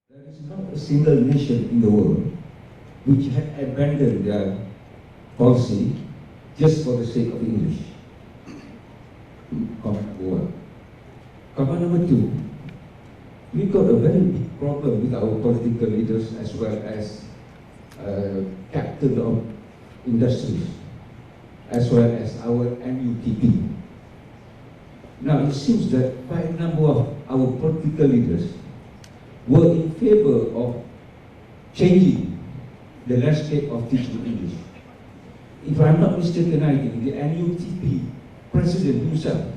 There is not a single nation in the world which had abandoned their policy just for the sake of English. Comment number one. Comment number two, we got a very big problem with our political leaders as well as captain of industries, as well as our MUTP. Now it seems that quite a number of our political leaders were in favor of changing the landscape of teaching English. If I'm not mistaken, I think the MUTP president himself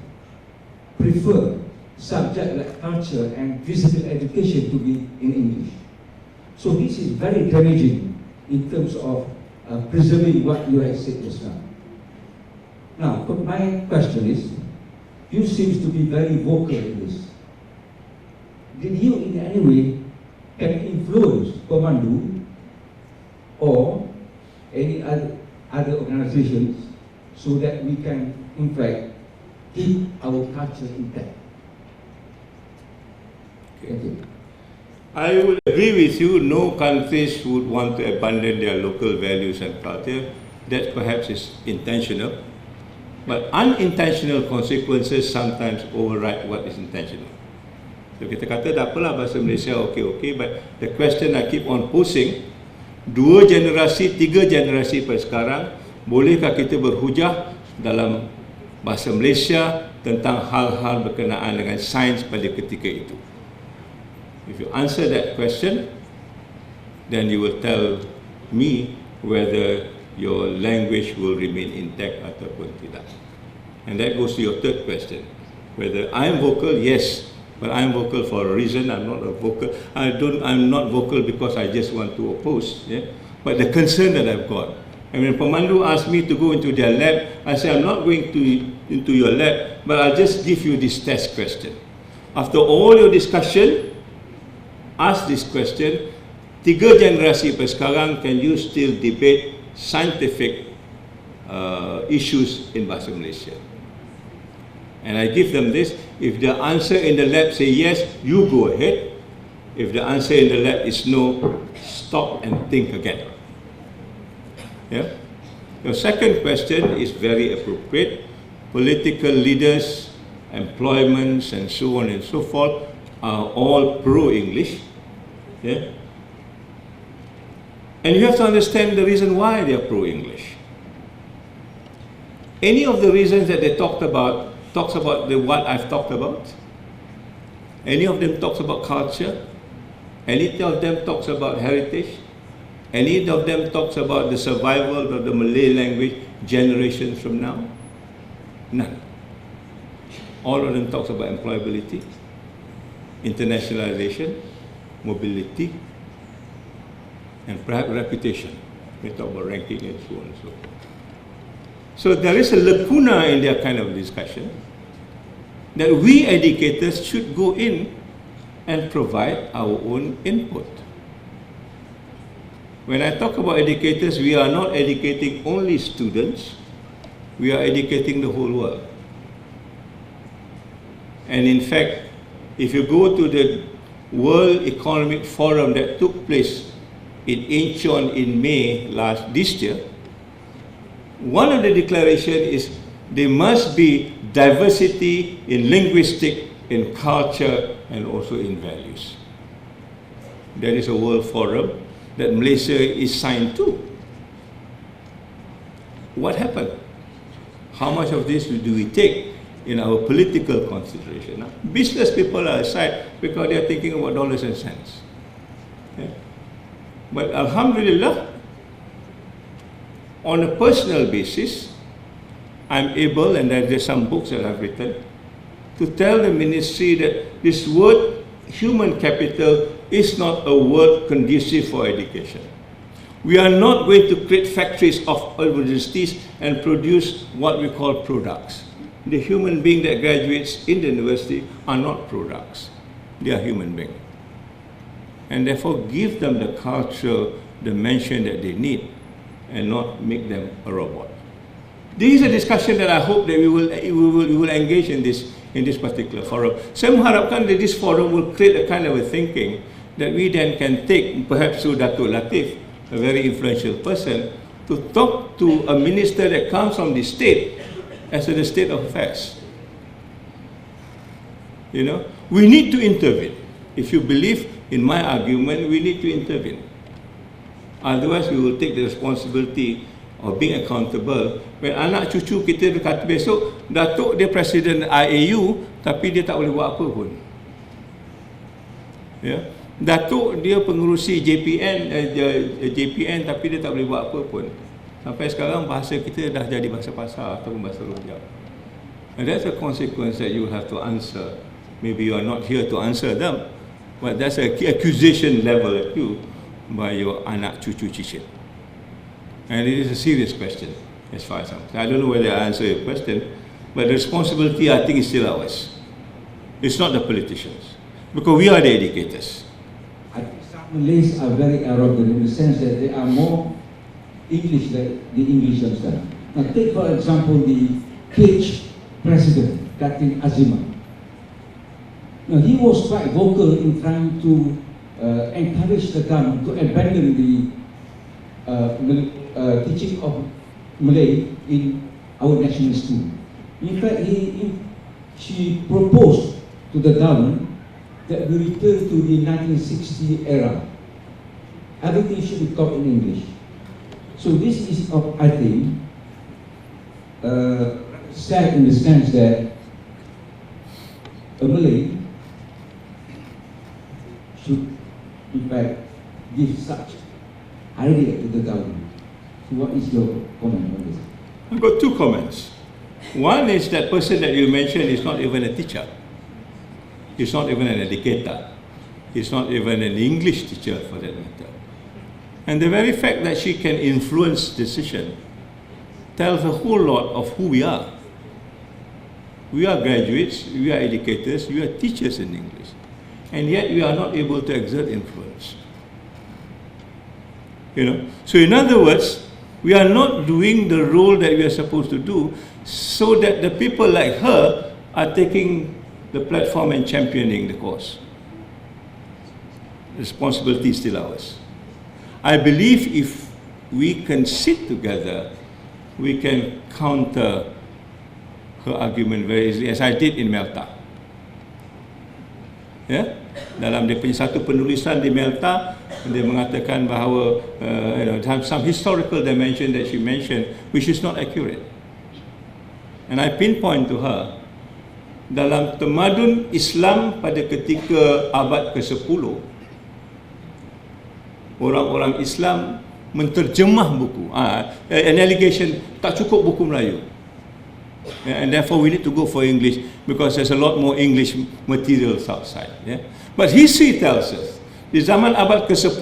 preferred subject like culture and physical education to be in English. So this is very damaging in terms of preserving what you have said just now. Now, my question is, you seem to be very vocal in this. Did you in any way can influence Pemandu or any other organizations so that we can, in fact, keep our culture intact? Thank you. I would agree with you, no countries would want to abandon their local values and culture. That perhaps is intentional. But unintentional consequences sometimes override what is intentional. So kita kata, tak apalah bahasa Malaysia okey, but the question I keep on posing, 2 generasi, 3 generasi pada sekarang, bolehkah kita berhujah dalam bahasa Malaysia tentang hal-hal berkenaan dengan sains pada ketika itu? If you answer that question, then you will tell me whether your language will remain intact ataupun tidak. And that goes to your third question, whether I am vocal. Yes, but I am vocal for a reason. I'm not not vocal because I just want to oppose. Yeah? But the concern that I've got, and when Pemandu asked me to go into their lab, I said I'm not going into your lab, but I'll just give you this test question. After all your discussion, ask this question: 3 generasi pada sekarang, can you still debate scientific issues in bahasa Malaysia? And I give them this: if the answer in the lab say yes, you go ahead. If the answer in the lab is no, stop and think again. Yeah? Your second question is very appropriate. Political leaders, employments, and so on and so forth are all pro-English. Yeah? And you have to understand the reason why they are pro-English. Any of the reasons that they talks about what I've talked about? Any of them talks about culture? Any of them talks about heritage? Any of them talks about the survival of the Malay language generations from now? None. All of them talks about employability, internationalization, mobility, and perhaps reputation. We talk about ranking and so on and so forth. So there is a lacuna in their kind of discussion that we educators should go in and provide our own input. When I talk about educators, we are not educating only students, we are educating the whole world. And in fact, if you go to the World Economic Forum that took place in Incheon in May this year, one of the declarations is there must be diversity in linguistic, in culture, and also in values. There is a world forum that Malaysia is signed to. What happened? How much of this do we take in our political consideration? Now, business people are aside because they are thinking about dollars and cents. Okay? But Alhamdulillah, on a personal basis, I'm able, and there's some books that I've written, to tell the ministry that this word human capital is not a word conducive for education. We are not going to create factories of universities and produce what we call products. The human being that graduates in the university are not products. They are human beings. And therefore give them the cultural dimension that they need and not make them a robot. This is a discussion that I hope that we will engage in this particular forum. Saya mengharapkan that this forum will create a kind of a thinking that we then can take, perhaps through Dato Latif, a very influential person, to talk to a minister that comes from the state as to the state of affairs. You know, we need to intervene. If you believe in my argument, we need to intervene. Otherwise, we will take the responsibility of being accountable. When anak cucu kita kata besok, Datuk dia presiden IAU, tapi dia tak boleh buat apa pun. Ya, Datuk dia pengerusi JPN, tapi dia tak boleh buat apa pun. Sampai sekarang bahasa kita dah jadi bahasa pasar ataupun bahasa rojak. And that's a consequence that you have to answer. Maybe you are not here to answer them, but that's a accusation level at you by your anak cucu cicit. And it is a serious question as far as I'm concerned. I don't know whether I answer your question, but the responsibility I think is still ours. It's not the politicians, because we are the educators. I think some Malays are very arrogant in the sense that they are more English than the English themselves. Now take for example the Cage president, Datin Azimah. Now he was quite vocal in trying to encourage the government to abandon the teaching of Malay in our national school. In fact, she proposed to the government that we return to the 1960 era. Everything should be taught in English. So this is, I think, sad in the sense that a Malay should, in fact, give such idea to the government. So what is your comment on this? I've got two comments. One is that person that you mentioned is not even a teacher. He's not even an educator. He's not even an English teacher for that matter. And the very fact that she can influence decision tells a whole lot of who we are. We are graduates, we are educators, we are teachers in English. And yet we are not able to exert influence. You know? So in other words, we are not doing the role that we are supposed to do, so that the people like her are taking the platform and championing the cause. The responsibility is still ours. I believe if we can sit together, we can counter her argument very easily, as I did in Melta. Ya? Dalam dia punya satu penulisan di Melta, dia mengatakan bahawa some historical dimension that she mentioned, which is not accurate. And I pinpoint to her, dalam tamadun Islam pada ketika abad ke-10, orang-orang Islam menterjemah buku. An allegation, tak cukup buku Melayu. And therefore we need to go for English because there's a lot more English materials outside. Yeah? But history tells us, di zaman abad ke-10,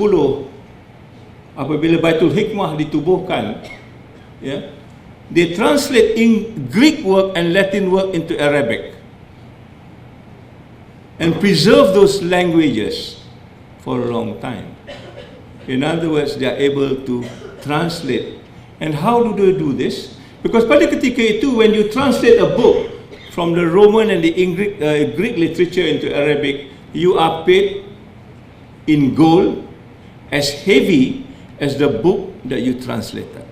apabila Baitul Hikmah ditubuhkan, yeah, they translate in Greek work and Latin work into Arabic and preserve those languages for a long time. In other words, they are able to translate. And how do they do this? Because pada ketika itu, when you translate a book from the Roman and the Greek literature into Arabic, you are paid in gold as heavy as the book that you translated.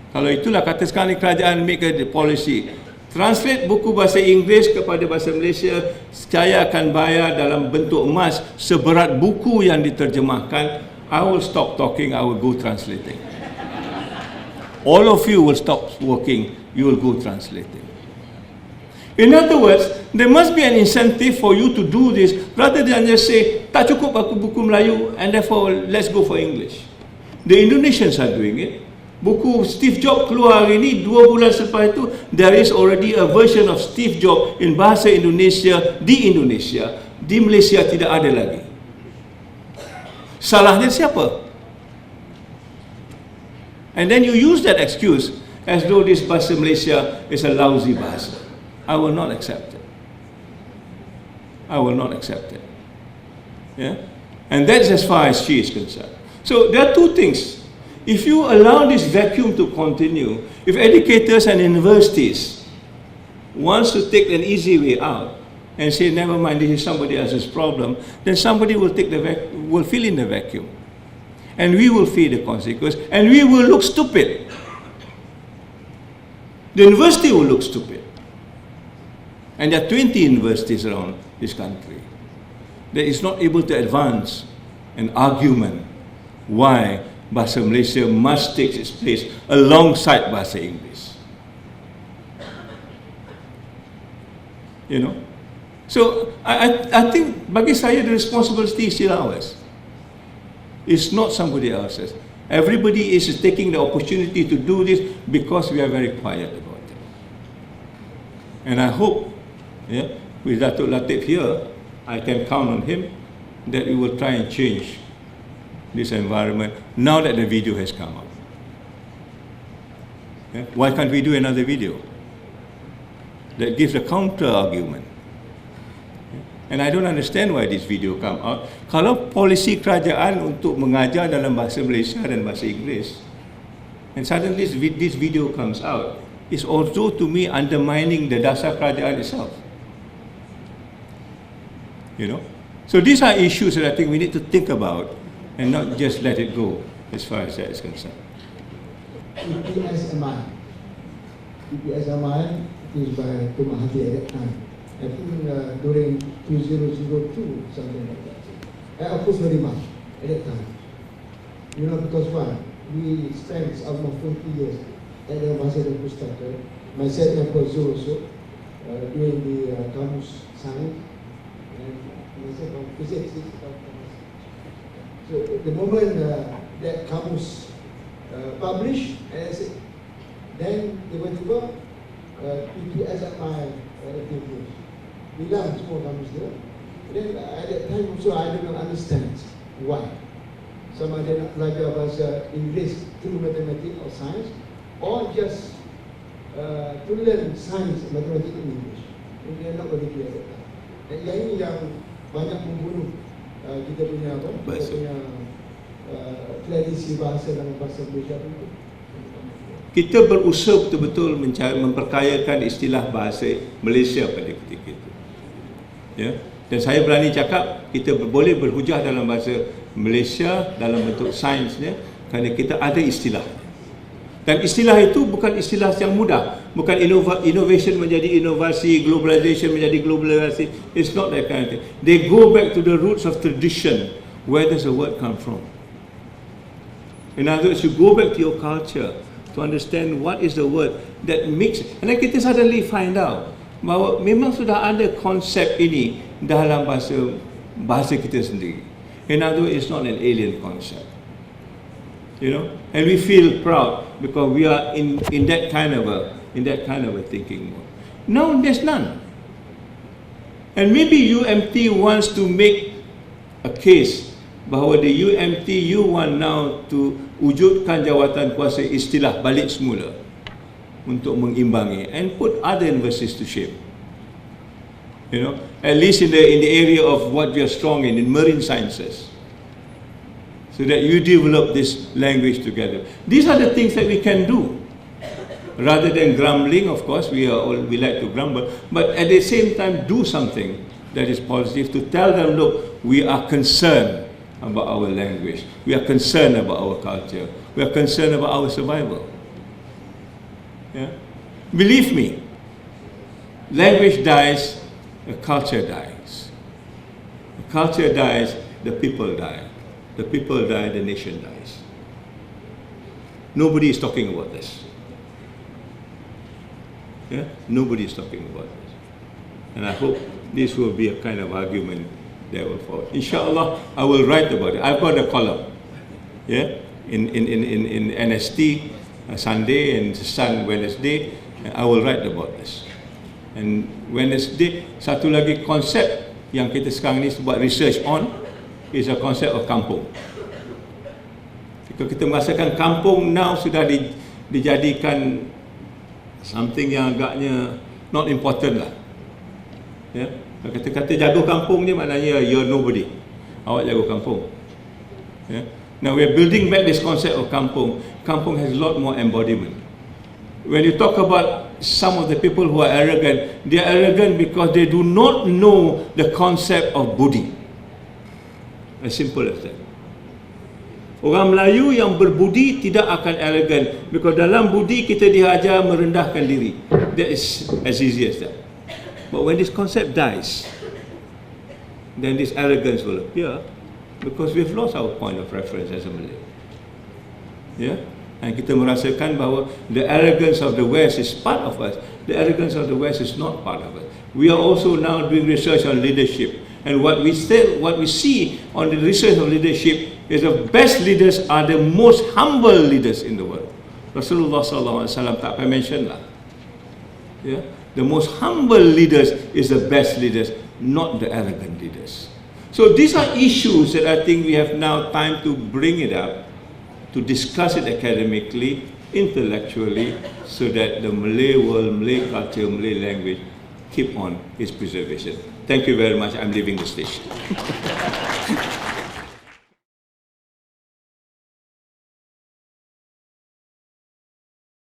Kalau itulah kata sekarang ni kerajaan make a policy, translate buku bahasa Inggeris kepada bahasa Malaysia, saya akan bayar dalam bentuk emas seberat buku yang diterjemahkan. I will stop talking, I will go translating. All of you will stop working, you will go translating. In other words, there must be an incentive for you to do this rather than just say, tak cukup aku buku Melayu and therefore let's go for English. The Indonesians are doing it. Buku Steve Jobs keluar hari ini, 2 bulan selepas itu, there is already a version of Steve Jobs in bahasa Indonesia, di Malaysia tidak ada lagi. Salahnya siapa? And then you use that excuse as though this bahasa Malaysia is a lousy bahasa. I will not accept it. I will not accept it. Yeah? And that's as far as she is concerned. So there are two things. If you allow this vacuum to continue, if educators and universities wants to take an easy way out, and say, never mind, this is somebody else's problem, then somebody will will fill in the vacuum. And we will feel the consequence, and we will look stupid. The university will look stupid. And there are 20 universities around this country that is not able to advance an argument why Bahasa Malaysia must take its place alongside Bahasa English. You know? So, I think, bagi saya, the responsibility is still ours. It's not somebody else's. Everybody is taking the opportunity to do this because we are very quiet about it. And I hope, with Dato Latif here, I can count on him that we will try and change this environment now that the video has come out. Why can't we do another video that gives a counter argument? And I don't understand why this video come out. Kalau polisi kerajaan untuk mengajar dalam bahasa Malaysia dan bahasa Inggeris, and suddenly this video comes out, it's also to me undermining the dasar kerajaan itself. You know? So these are issues that I think we need to think about and not just let it go as far as that is concerned. EPSMI is by Mahathir at that time. I think during 2002, something like that. I opposed very much at that time. You know, because why? We spent almost 20 years at the Ambassador Pustaka. Myself and Professor also doing the Kamus Science and myself on Physics. So the moment that Kamus published, I said, then tiba-tiba PPSMI activities. Bilang semua kamus dia. Then at that time also I don't understand why. Sama ada nak belajar bahasa Inggeris through mathematics or science, or just to learn science, mathematics and English. And they are not very clear at that time. Dan yang ini yang banyak membunuh kita punya apa? Kita punya tradisi bahasa dalam bahasa Malaysia itu. Kita berusaha betul-betul memperkayakan istilah bahasa Malaysia pada ketika itu. Ya? Dan saya berani cakap, kita boleh berhujah dalam bahasa Malaysia dalam bentuk sainsnya kerana kita ada istilah. Dan istilah itu bukan istilah yang mudah. Bukan innovation menjadi inovasi, globalization menjadi globalisasi. It's not that kind of thing. They go back to the roots of tradition. Where does the word come from? In other words, you go back to your culture to understand what is the word that makes, and then kita suddenly find out bahawa memang sudah ada konsep ini dalam bahasa kita sendiri. In other words, it's not an alien concept. You know, and we feel proud because we are in that kind of a thinking mode. No, there's none. And maybe UMT wants to make a case bahawa the UMT you want now to wujudkan jawatan kuasa istilah balik semula untuk mengimbangi and put other universities to shame. You know, at least in the area of what we are strong in marine sciences, so that you develop this language together. These are the things that we can do, rather than grumbling. Of course, we like to grumble, but at the same time, do something that is positive to tell them, look, we are concerned about our language, we are concerned about our culture, we are concerned about our survival. Yeah? Believe me, language dies, the culture dies. The culture dies, the people die. The people die, the nation dies. Nobody is talking about this. Yeah? Nobody is talking about this. And I hope this will be a kind of argument that will fall. Inshallah, I will write about it. I've got a column, yeah, in NST Sunday and Sun Wednesday. I will write about this. And Wednesday, satu lagi konsep yang kita sekarang ni buat research on is a concept of kampung. Kalau kita merasakan kampung now sudah dijadikan something yang agaknya not important lah. Ya. Kalau kita kata jago kampung ni maknanya you're nobody. Awak jago kampung. Ya. Now we are building back this concept of kampung. Kampung has a lot more embodiment. When you talk about some of the people who are arrogant, they are arrogant because they do not know the concept of budi. As simple as that. Orang Melayu yang berbudi tidak akan arrogant, because dalam budi kita diajar merendahkan diri. That is as easy as that. But when this concept dies, then this arrogance will appear, because we've lost our point of reference as a Malay. Yeah? And kita merasakan bahawa the arrogance of the West is part of us. The arrogance of the West is not part of us. We are also now doing research on leadership. And what we see on the research of leadership is the best leaders are the most humble leaders in the world. Rasulullah SAW tak payah mention lah. Yeah? The most humble leaders is the best leaders, not the arrogant leaders. So these are issues that I think we have now time to bring it up, to discuss it academically, intellectually, so that the Malay world, Malay culture, Malay language keep on its preservation. Thank you very much. I'm leaving the stage.